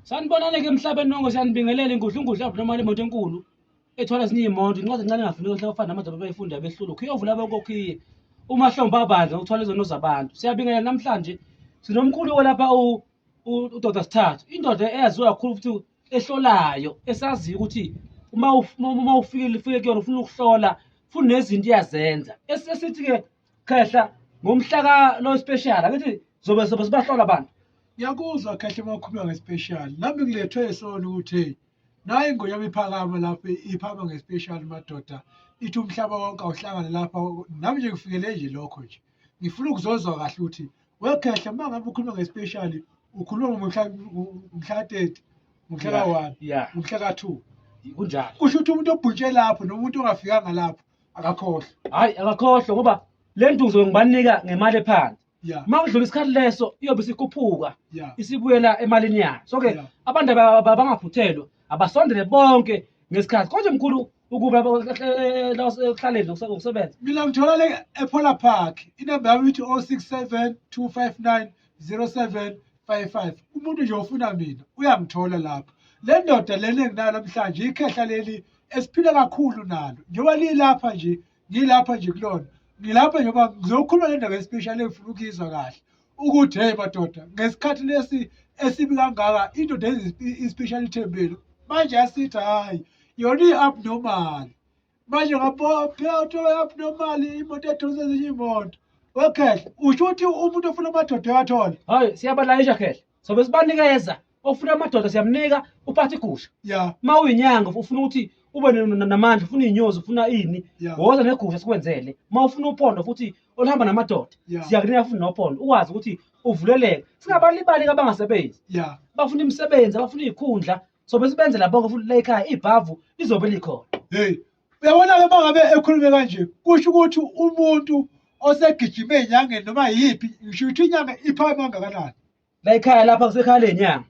Sanibonane ke emhlabeni nonke siyanibingelela ingudla noma imoto enkulu ethwala ezinye imoto incwadi encane engafuni ukuthi ufana namadaba bayifunda behlulu kuyovula abakokhiye umahlombe abanza ukuthwala izono zabantu siyabingelela namhlanje sinomkhulu lapha uDr Sthathu indoda eyaziwa kakhulu futhi ehlolayo esaziyo ukuthi uma ufike kuyona ufuna ukuhlola futhi nezinto iyazenza esithi ke khehla ngomhla lo special akithi zobe sibahlola abantu. Ngiyakuzwa kahle makhuluma ngespecial. Nami ngilethwe isona ukuthi nayi ngoyami iphakama lapha iphama ngespecial madoda. Ithi umhlaba wonke awuhlangane lapha nami nje ngifikele nje lokho nje. Ngifuna ukuzozwa kahle ukuthi wekhehle mangabe ukhuluma ngespecial ukhuluma ngomhla 30 ngomhla ka1 ngomhla ka2 kunjalo. Kusho ukuthi umuntu obhuntshe lapho nomuntu ongafikanga lapho akakhohlwa. Hayi akakhohlwa ngoba le nduzo ngibanika ngemali ephansi. Mawudlula isikhathi leso iyobe isikhuphuka isibuyela emalini yayo. So ke abantu abangaphuthelwa abasondele bonke ngesikhathi konje mkhulu ukuba ekuhlaleni ukusebenza. Mina ngithola le ePola Park inamba yami ithi 0672590755. Umuntu nje ofuna mina uyangithola lapho. Le ndoda lena enginayo namhlanje ikhehla leli esiphila kakhulu nalo. Njengoba lilapha nje ngilapha nje kulona. Ngilapha njengoba ngizokhuluma le ndaba especially engifuna ukuyizwa kahle ukuthi hey madoda ngesikhathi lesi esibi kangaka indoda especially ithembele manje yasithi hayi yona iabnormal manje ngapho abnormal imoto eduze ezinye imoto wekhehle usho ukuthi umuntu ofuna amadoda uyathola. Hayi siyabalayisha khehle sobe sibanikeza ofuna amadoda siyamnika uphathe igusha ma uyinyanga ufuna ukuthi ube namandla ufuna inyozi ufuna ini woza negusha sikwenzele ma ufuna uphondo futhi olihamba namadoda siyakunika futhi nophondo ukwazi ukuthi uvuleleke singabalibali abangasebenzi bafuna imisebenzi abafuna izikhundla sobe sibenzela bonke futhi la ekhaya ibhavu lizobe likhona. Hey uyabona ke bangabe ekhulume kanje kusho ukuthi umuntu osegijime enyangeni noma yipi ngisho ukuthi inyanga iphama kangakanani la ekhaya lapha kusekhaya lenyanga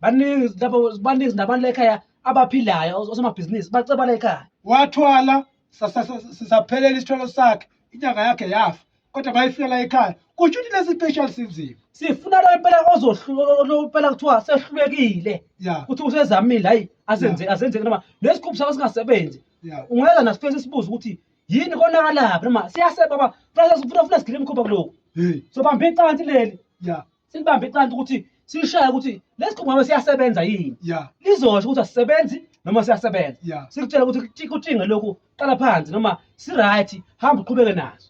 baningi lapho baningi nabantu la ekhaya abaphilayo osomabhizinisi baceba la ekhaya wathwala sisaphelela isithwalo sakhe inyanga yakhe yafa kodwa bayifika la ekhaya kusho ukuthi lesi special sinzima sifuna lo impela ozohlula kuthiwa sehlulekile ukuthi usezamile hayi azenze noma lesigubhu sakho singasebenzi ungeza nasifese sibuza ukuthi yini konakalapi noma siyaseba funa sigcine imkhupha kuloko so bambe icansi leli silibambe icansi ukuthi sishaya ukuthi lesigubhu ngabe siyasebenza yini lizosho ukuthi asisebenzi noma siyasebenza sikutshela ukuthi kucinge lokhu qala phansi noma si right hamba uqhubeke nazo.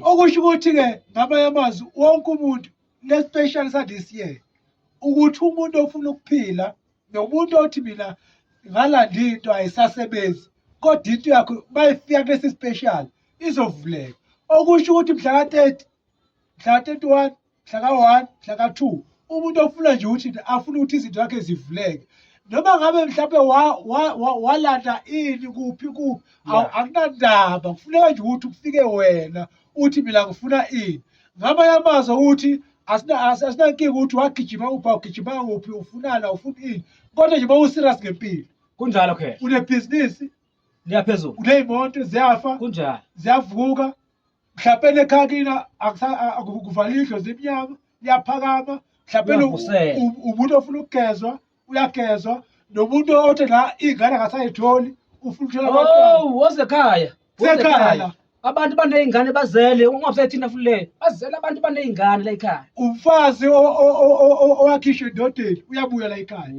Okusho ukuthi ke ngamanye amazwi wonke umuntu le special this year ukuthi umuntu ofuna ukuphila nomuntu othi mina ngalanda into ayisasebenzi kodwa into yakho bayifika kulesi special izovuleka okusho ukuthi mhla ka30 mhla ka31 mhla ka1 mhla ka2 umuntu ofuna nje ukuthi afuna ukuthi izinto zakhe zivuleke noma ngabe mhlawumbe walanda ini kuphi akunandaba kufuneka nje ukuthi kufike wena uthi mina ngifuna ini ngamanye amazwi ukuthi asinankinga ukuthi wagijima upha ugijima kuphi ufunana ufuna ini kodwa nje bawuserious ngempilo kunjalo khe unebusiness liyaphezulu uneyimoto ziyafa kunjalo ziyavuka mhlawumbe ekhaya kina akuvalile idlo zimnyama liyaphakama mhlawumbe umuntu ofuna ukugezwa uyagezwa nomuntu othi la ingane akasayitholi ufuna ukuthola abantwana wosekhaya abantu baneyingane bazele ungabusathina futhi bazele abantu baneyingane la ekhaya umfazi owakhishwa endodeni uyabuya la ekhaya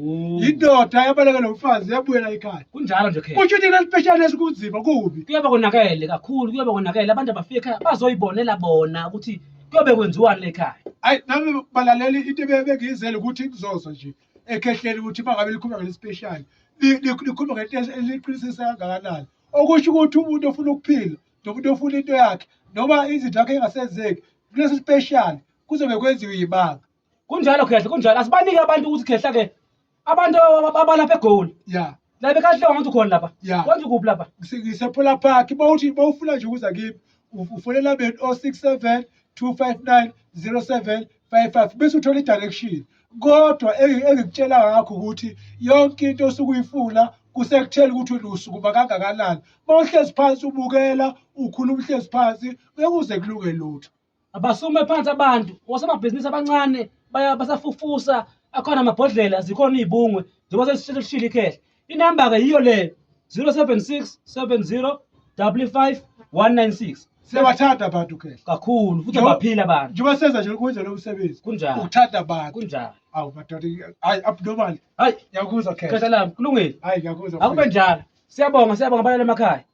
indoda yabalekela umfazi yabuya la ekhaya kunjalo nje khe kusho ukuthi le special esikunzima kubi kuyobe konakele kakhulu kuyobe konakele abantu abafika ekhaya bazoyibonela bona ukuthi kuyobe kwenziwani la ekhaya. Hayi nami balaleli into bengiyizele ukuthi ngizozwa nje ekhehleni ukuthi bangabe likhuluma ngale special likhuluma ngento eliqinisisa kangakanani okusho ukuthi umuntu ofuna ukuphila nomuntu ofuna into yakhe noma izinto zakhe engasenzeki kulesi special kuzobe kwenziwe yibanga kunjalo khehle kunjalo asibanike abantu ukuthi khehla ke abantu abalapha eGoli la bekahle ngathi khona lapha kwenza kuphi lapha ngisePola Park bawufuna nje ukuza kimi ufonela beni 0672590755 bese uthola idirection kodwa engikutshela ngakho ukuthi yonke into osukuyifuna kusekuthela ukuthi unosukuma kangakanani mawuhlezi phansi ubukela ukhuluma uhlezi phansi bekuze kulunge lutho abasume phansi abantu wasemabhizinisi abancane basafufusa akhona amabhodlela zikhona iy'bungwe njengoba sesishilo ikhehle. Inamba-ke yiyo le 076 70 55 196. Siyabathanda abantu ke. Kakhulu futhi abaphila abantu. Njengoba senza nje ukwenza lo msebenzi. Kunjani? Ukuthanda abantu. Kunjani? Awu madoda, hayi abnormal. Hayi, Ngiyakuzwa khe. Khehla lami kulungile. Hayi ngiyakuzwa. Akube njalo. Siyabonga abalala emakhaya.